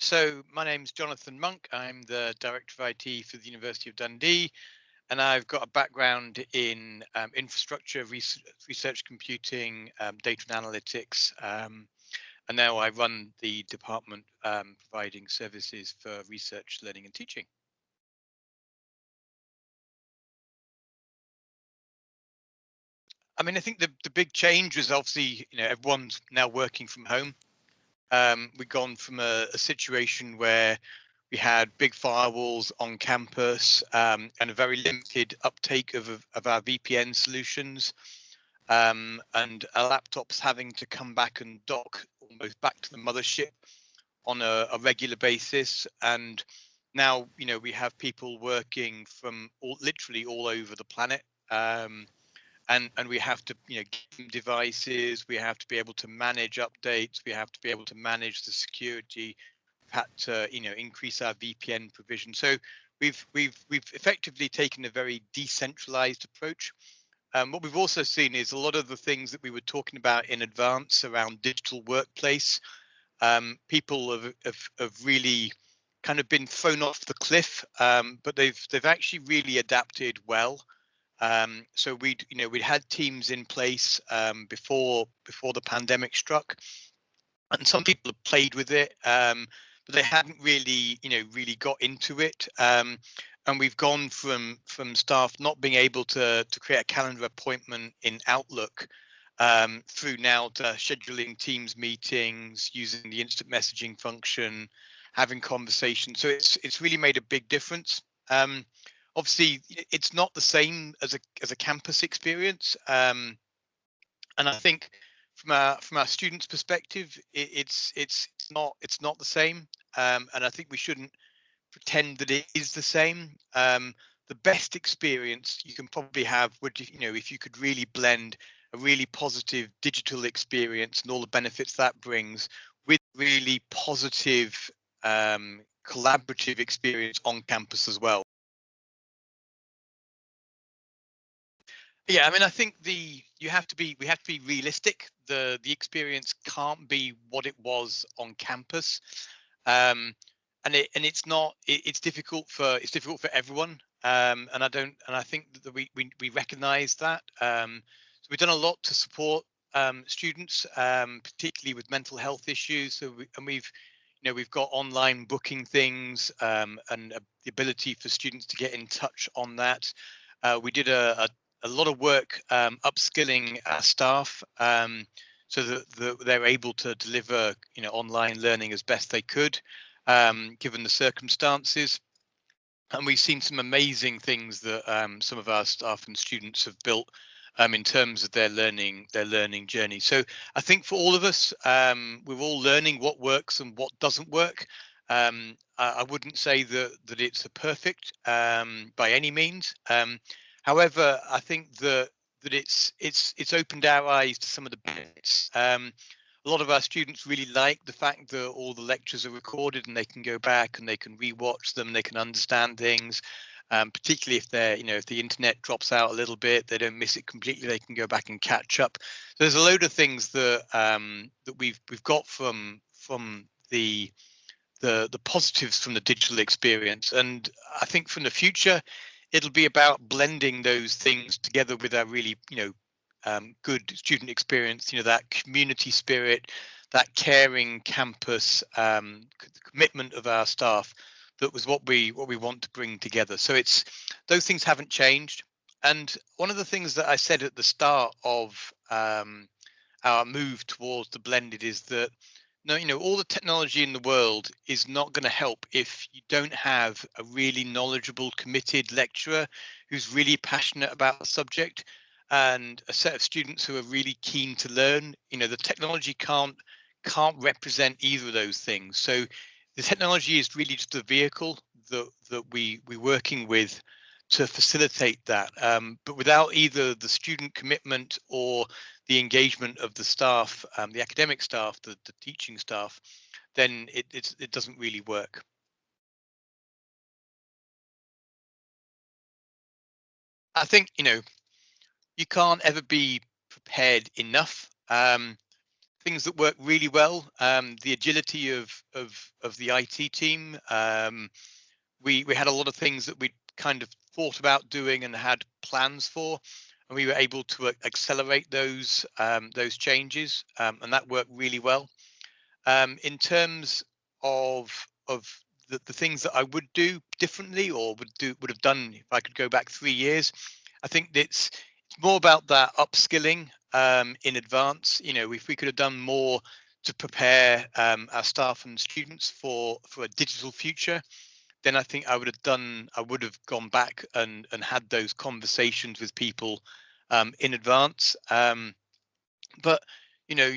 So my name's Jonathan Monk. I'm the Director of IT for the University of Dundee, and I've got a background in infrastructure, research computing, data and analytics, and now I run the department providing services for research, learning and teaching. I mean, I think the big change was obviously, everyone's now working from home. We've gone from a situation where we had big firewalls on campus and a very limited uptake of our VPN solutions, and our laptops having to come back and dock almost back to the mothership on a regular basis. And now, we have people working from literally all over the planet. And we have to give them devices, we have to be able to manage updates, we have to be able to manage the security, had to increase our VPN provision. So we've effectively taken a very decentralized approach. What we've also seen is a lot of the things that we were talking about in advance around digital workplace. People have really kind of been thrown off the cliff, but they've actually really adapted well. So we'd had teams in place before the pandemic struck, and some people have played with it, but they hadn't really really got into it. And we've gone from staff not being able to create a calendar appointment in Outlook, through now to scheduling Teams meetings, using the instant messaging function, having conversations. So it's really made a big difference. Obviously, it's not the same as a campus experience. And I think from our students' perspective, it's not the same. And I think we shouldn't pretend that it is the same. The best experience you can probably have would, if you could really blend a really positive digital experience and all the benefits that brings with really positive collaborative experience on campus as well. Yeah, I mean, I think the you have to be we have to be realistic. The experience can't be what it was on campus. Um and it's not it's difficult for everyone. And I think that we recognize that. So we've done a lot to support students, particularly with mental health issues. We've got online booking things, and the ability for students to get in touch on that. We did a lot of work upskilling our staff, so that they're able to deliver online learning as best they could, given the circumstances. And we've seen some amazing things that some of our staff and students have built, in terms of their learning journey. So I think for all of us, we're all learning what works and what doesn't work. I wouldn't say that it's a perfect, by any means. However, I think that it's opened our eyes to some of the benefits. A lot of our students really like the fact that all the lectures are recorded and they can go back and they can rewatch them, they can understand things. Particularly if if the internet drops out a little bit, they don't miss it completely. They can go back and catch up. So there's a load of things that we've got from the positives from the digital experience. And I think from the future, it'll be about blending those things together with our really good student experience. That community spirit, that caring campus, commitment of our staff. That was what we want to bring together. So it's those things haven't changed. And one of the things that I said at the start of our move towards the blended is that no, all the technology in the world is not going to help if you don't have a really knowledgeable, committed lecturer who's really passionate about the subject, and a set of students who are really keen to learn. The technology can't represent either of those things. So the technology is really just a vehicle that we're working with to facilitate that. But without either the student commitment or the engagement of the staff, the academic staff, the teaching staff, then it doesn't really work. I think you can't ever be prepared enough. things that work really well. The agility of the IT team. We had a lot of things that we kind of thought about doing and had plans for, and we were able to accelerate those changes, and that worked really well. In terms of the things that I would do differently or would have done if I could go back 3 years, I think it's more about that upskilling in advance. You know, if we could have done more to prepare our staff and students for a digital future, then I think I would have gone back and had those conversations with people in advance. But you know,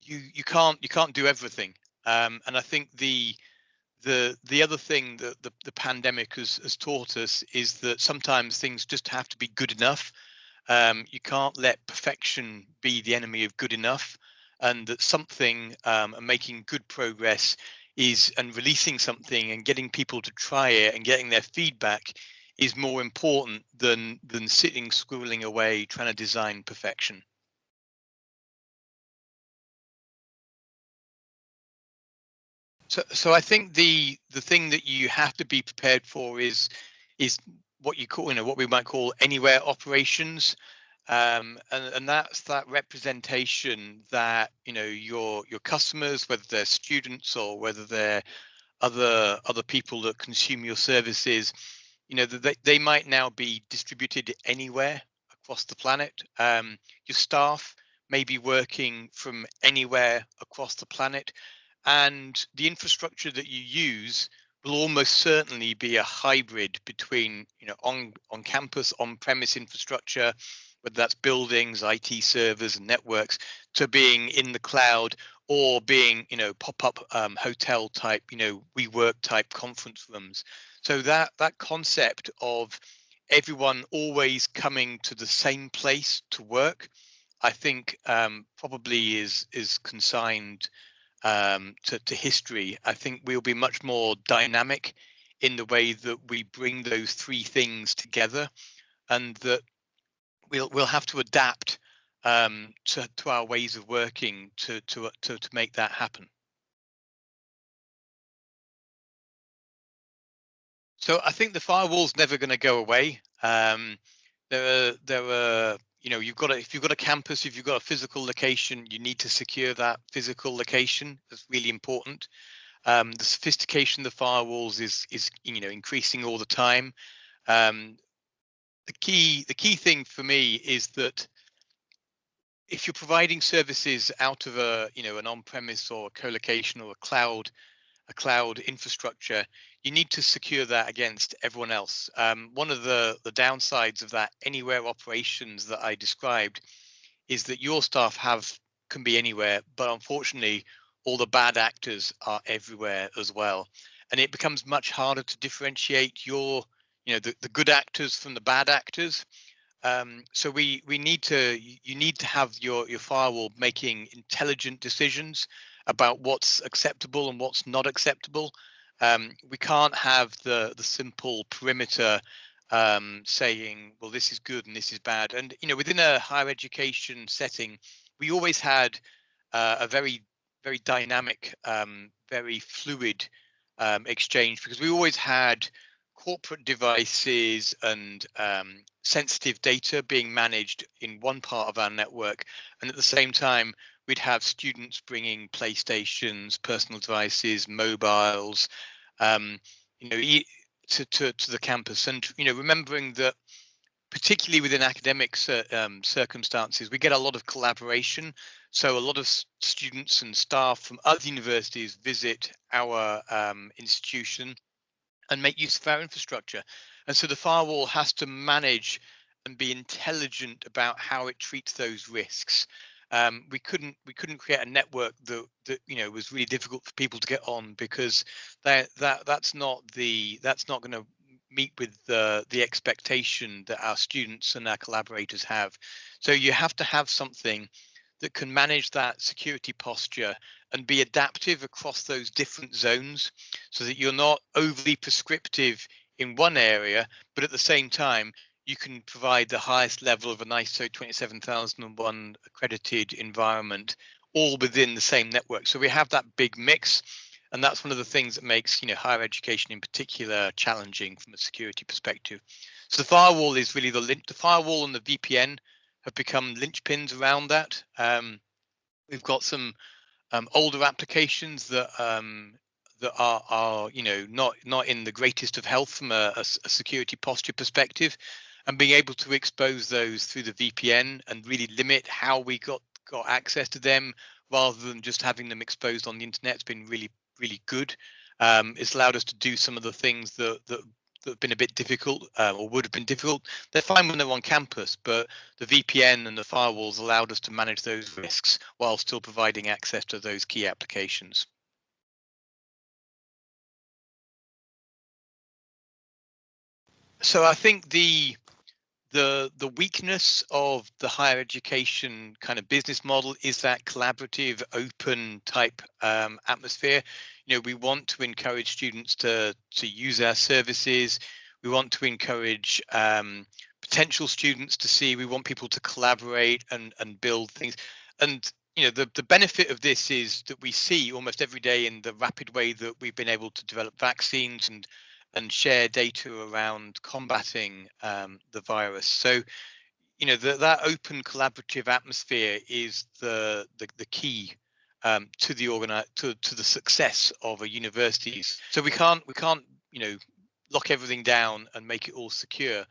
you can't do everything. And I think the other thing that the pandemic has taught us is that sometimes things just have to be good enough. You can't let perfection be the enemy of good enough, and that something and making good progress is and releasing something and getting people to try it and getting their feedback is more important than sitting squirreling away trying to design perfection. So I think the thing that you have to be prepared for is what you call, you know, what we might call anywhere operations. And that's that representation that, you know, your customers, whether they're students or whether they're other people that consume your services, you know, that they might now be distributed anywhere across the planet. Your staff may be working from anywhere across the planet, and the infrastructure that you use will almost certainly be a hybrid between, you know, on campus, on premise infrastructure, whether that's buildings, IT servers and networks, to being in the cloud or being, you know, pop-up hotel type, you know, WeWork type conference rooms. So that concept of everyone always coming to the same place to work, I think probably is consigned to history. I think we'll be much more dynamic in the way that we bring those three things together, and that we'll have to adapt to our ways of working to make that happen. So I think the firewall's never going to go away. There are you know, if you've got a campus, if you've got a physical location, you need to secure that physical location. That's really important. The sophistication of the firewalls is, you know, increasing all the time. Um, the key thing for me is that if you're providing services out of a, you know, an on-premise or a co-location or a cloud infrastructure, you need to secure that against everyone else. One of the downsides of that anywhere operations that I described is that your staff have can be anywhere, but unfortunately, all the bad actors are everywhere as well, and it becomes much harder to differentiate you know, the good actors from the bad actors. So we need to you need to have your firewall making intelligent decisions about what's acceptable and what's not acceptable. We can't have the simple perimeter saying, well, this is good and this is bad. And you know, within a higher education setting, we always had a very dynamic, very fluid exchange, because we always had corporate devices and sensitive data being managed in one part of our network, and at the same time we'd have students bringing playstations, personal devices, mobiles, um, you know, to the campus. And you know, remembering that particularly within academic circumstances, we get a lot of collaboration. So a lot of students and staff from other universities visit our institution and make use of our infrastructure. And so the firewall has to manage and be intelligent about how it treats those risks. We couldn't create a network that, you know, was really difficult for people to get on, because that's not going to meet with the expectation that our students and our collaborators have. So you have to have something that can manage that security posture and be adaptive across those different zones, so that you're not overly prescriptive in one area, but at the same time, you can provide the highest level of an ISO 27001 accredited environment, all within the same network. So we have that big mix, and that's one of the things that makes higher education in particular challenging from a security perspective. So the firewall is really the firewall and the VPN have become linchpins around that. We've got some older applications that are not in the greatest of health from a security posture perspective, and being able to expose those through the VPN and really limit how we got access to them rather than just having them exposed on the internet has been really good. It's allowed us to do some of the things that have been a bit difficult, or would have been difficult. They're fine when they're on campus, but the VPN and the firewalls allowed us to manage those risks while still providing access to those key applications. So I think the weakness of the higher education kind of business model is that collaborative, open type atmosphere. We want to encourage students to use our services. We want to encourage potential students to see. We want people to collaborate and build things. And the benefit of this is that we see almost every day in the rapid way that we've been able to develop vaccines and share data around combating the virus. So, that open collaborative atmosphere is the key to to the success of a universities. So we can't lock everything down and make it all secure,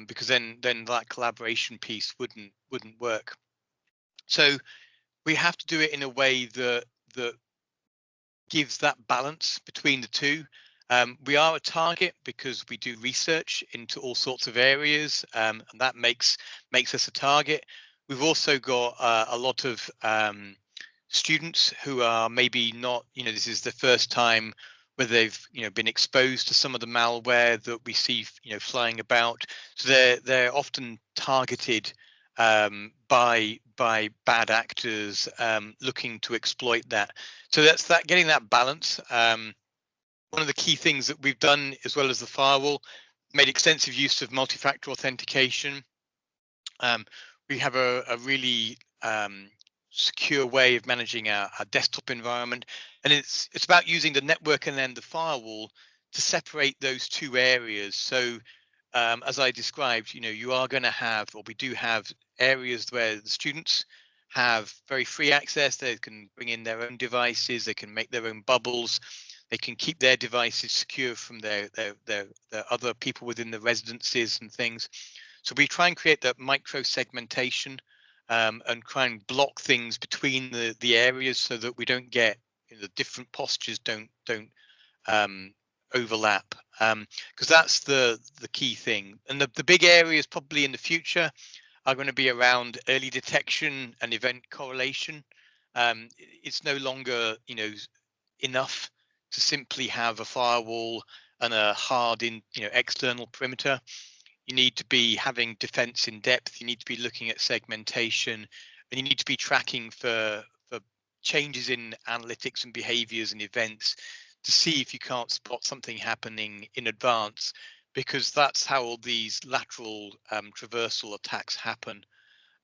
because then that collaboration piece wouldn't work. So we have to do it in a way that gives that balance between the two. We are a target because we do research into all sorts of areas, and that makes us a target. We've also got a lot of students who are maybe not, this is the first time where they've been exposed to some of the malware that we see flying about. So they're often targeted by bad actors looking to exploit that. So that's that, getting that balance. One of the key things that we've done, as well as the firewall, made extensive use of multi-factor authentication. Um, we have a really secure way of managing our desktop environment, and it's about using the network and then the firewall to separate those two areas. So as I described, you are going to have, or we do have, areas where the students have very free access. They can bring in their own devices, they can make their own bubbles, they can keep their devices secure from their other people within the residences and things. So we try and create that micro segmentation, and try and block things between the areas so that we don't get, the different postures don't um, overlap, because that's the key thing. And the big areas probably in the future are going to be around early detection and event correlation. It's no longer enough to simply have a firewall and a hard external perimeter. You need to be having defense in depth. You need to be looking at segmentation, and you need to be tracking for changes in analytics and behaviors and events to see if you can't spot something happening in advance, because that's how all these lateral traversal attacks happen.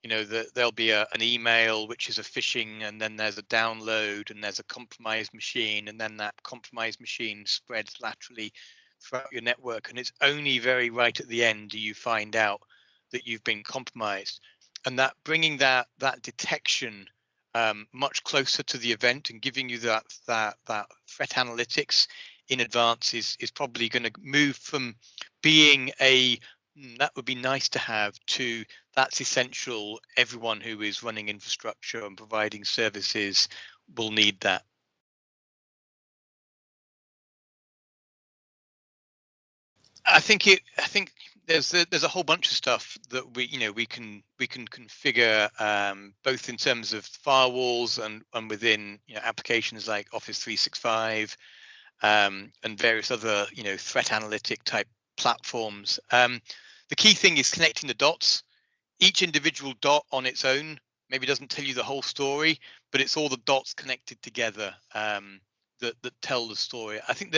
That there'll be an email which is a phishing, and then there's a download, and there's a compromised machine, and then that compromised machine spreads laterally throughout your network, and it's only very right at the end do you find out that you've been compromised. And that bringing that detection much closer to the event and giving you that threat analytics in advance is probably going to move from being a that would be nice to have to that's essential. Everyone who is running infrastructure and providing services will need that. I think there's a whole bunch of stuff that we can configure, both in terms of firewalls and within applications like Office 365, and various other threat analytic type platforms. The key thing is connecting the dots. Each individual dot on its own maybe doesn't tell you the whole story, but it's all the dots connected together that tell the story. I think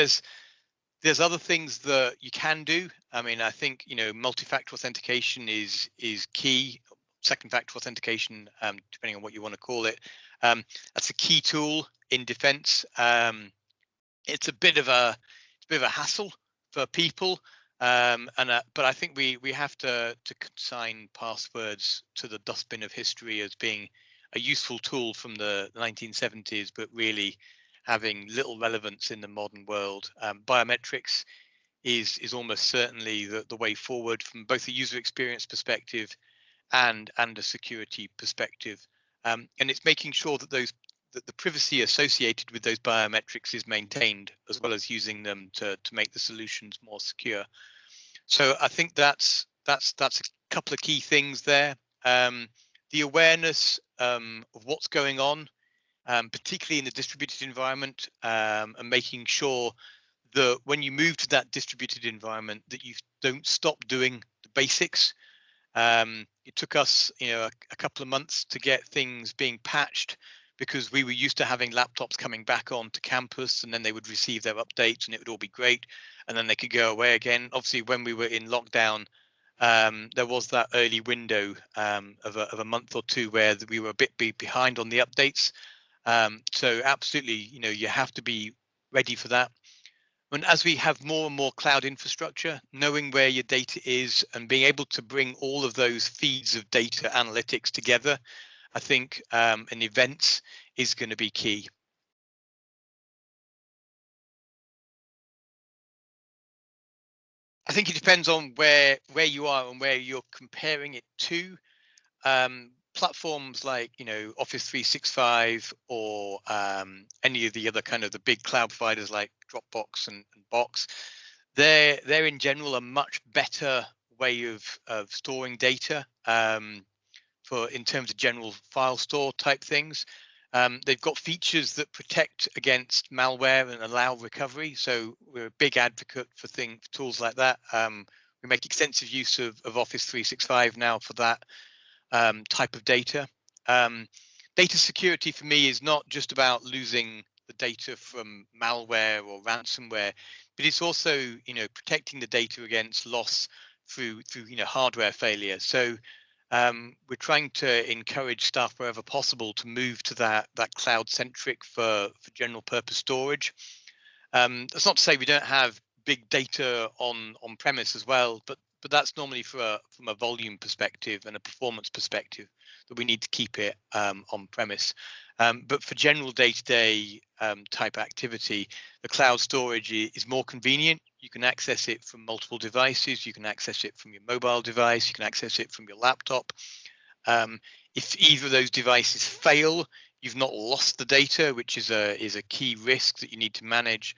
There's other things that you can do. I mean, I think multi-factor authentication is key. Second factor authentication, depending on what you want to call it, that's a key tool in defense. It's a bit of a hassle for people, but I think we have to consign passwords to the dustbin of history as being a useful tool from the 1970s, but really having little relevance in the modern world. Biometrics is almost certainly the way forward from both a user experience perspective and a security perspective. And it's making sure that the privacy associated with those biometrics is maintained, as well as using them to make the solutions more secure. So I think that's a couple of key things there. Um, the awareness of what's going on, particularly in the distributed environment, and making sure that when you move to that distributed environment, that you don't stop doing the basics. It took us, a couple of months to get things being patched, because we were used to having laptops coming back onto campus, and then they would receive their updates and it would all be great, and then they could go away again. Obviously, when we were in lockdown, there was that early window of a month or two where we were a bit behind on the updates. So absolutely, you have to be ready for that. And as we have more and more cloud infrastructure, knowing where your data is and being able to bring all of those feeds of data analytics together, I think an events is going to be key. I think it depends on where you are and where you're comparing it to. Platforms like Office 365, or any of the other kind of the big cloud providers like Dropbox and Box, they're in general a much better way of storing data, for in terms of general file store type things. They've got features that protect against malware and allow recovery. So we're a big advocate for tools like that. We make extensive use of Office 365 now for that type of data. Um, Data security for me is not just about losing the data from malware or ransomware, but it's also protecting the data against loss through hardware failure. So we're trying to encourage staff wherever possible to move to that cloud centric for general purpose storage. That's not to say we don't have big data on premise as well, but that's normally from a volume perspective and a performance perspective that we need to keep it on premise. But for general day-to-day type activity, the cloud storage is more convenient. You can access it from multiple devices. You can access it from your mobile device. You can access it from your laptop. Um, if either of those devices fail, you've not lost the data, which is a key risk that you need to manage.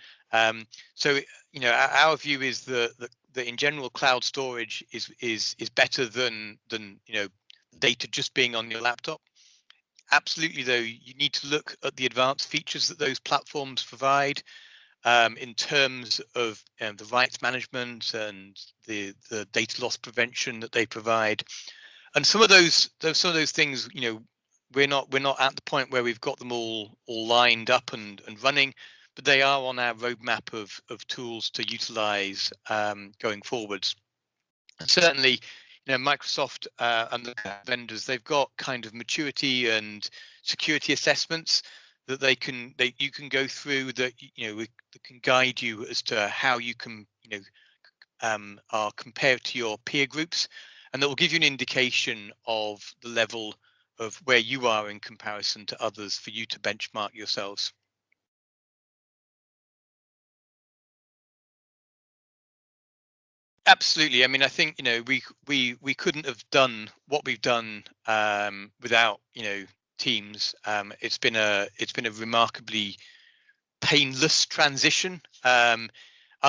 So our view is that in general, cloud storage is better than data just being on your laptop. Absolutely, though, you need to look at the advanced features that those platforms provide, in terms of the rights management and the data loss prevention that they provide. And some of those things, we're not at the point where we've got them all lined up and running, but they are on our roadmap of tools to utilize going forwards. And certainly, Microsoft and the vendors, they've got kind of maturity and security assessments that you can go through, that that can guide you as to how you can are compared to your peer groups, and that will give you an indication of the level of where you are in comparison to others for you to benchmark yourselves. Absolutely. I mean, I think we couldn't have done what we've done without teams. It's been a remarkably painless transition. I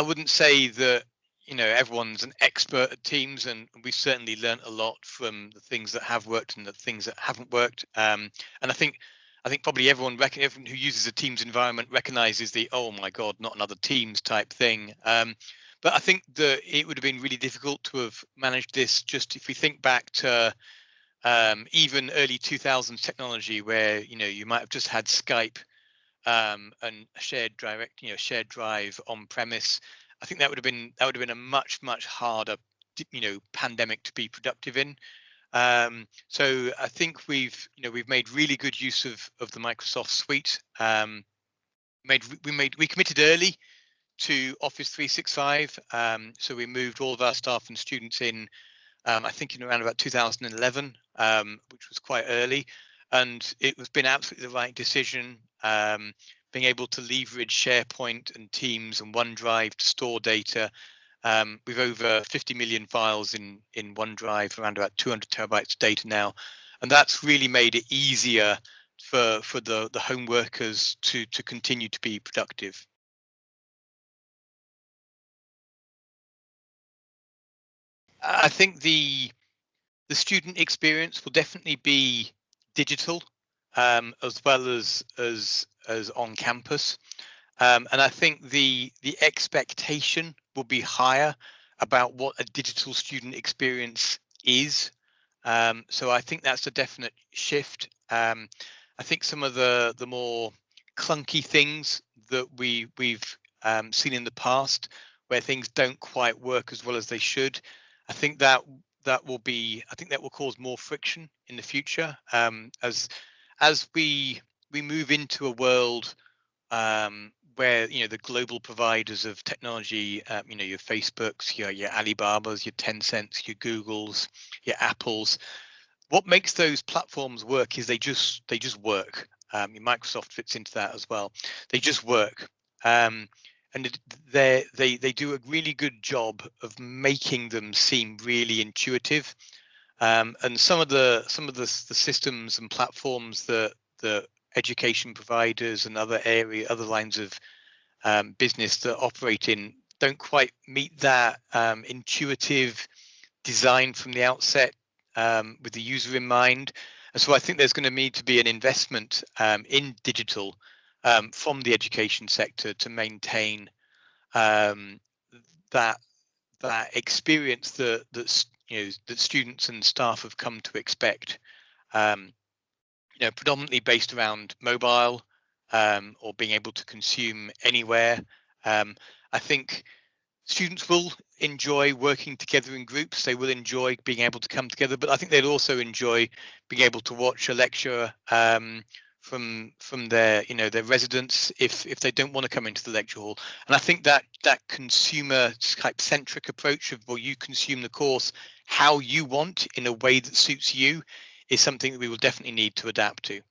wouldn't say that everyone's an expert at teams, and we've certainly learned a lot from the things that have worked and the things that haven't worked. And I think probably everyone who uses a Teams environment recognizes the "oh my god, not another Teams" type thing. But I think that it would have been really difficult to have managed this, just if we think back to even early 2000s technology, where you might have just had Skype and a shared drive on premise. I think that would have been a much harder, pandemic to be productive in. So I think we've made really good use of the Microsoft suite. We committed early to Office 365. So we moved all of our staff and students in, I think in around about 2011, which was quite early, and it was been absolutely the right decision. Being able to leverage SharePoint and Teams and OneDrive to store data. We've over 50 million files in OneDrive, around about 200 terabytes of data now, and that's really made it easier for the home workers to continue to be productive. I think the student experience will definitely be digital, as well as on campus. And I think the expectation will be higher about what a digital student experience is. So I think that's a definite shift. I think some of the more clunky things that we've seen in the past, where things don't quite work as well as they should, I think I think that will cause more friction in the future, as we move into a world, where the global providers of technology, your Facebooks, your Alibabas, your Tencents, your Googles, your Apples. What makes those platforms work is they just work. Microsoft fits into that as well. They just work, um, and they do a really good job of making them seem really intuitive. And some of the systems and platforms that the education providers and other lines of business that operate in don't quite meet that intuitive design from the outset, with the user in mind. And so I think there's going to need to be an investment in digital, from the education sector to maintain um, that that experience that students and staff have come to expect. Um, Predominantly based around mobile, or being able to consume anywhere. I think students will enjoy working together in groups. They will enjoy being able to come together, but I think they'll also enjoy being able to watch a lecture, from their residence, if they don't want to come into the lecture hall. And I think that consumer type centric approach of, well, you consume the course how you want in a way that suits you, is something that we will definitely need to adapt to.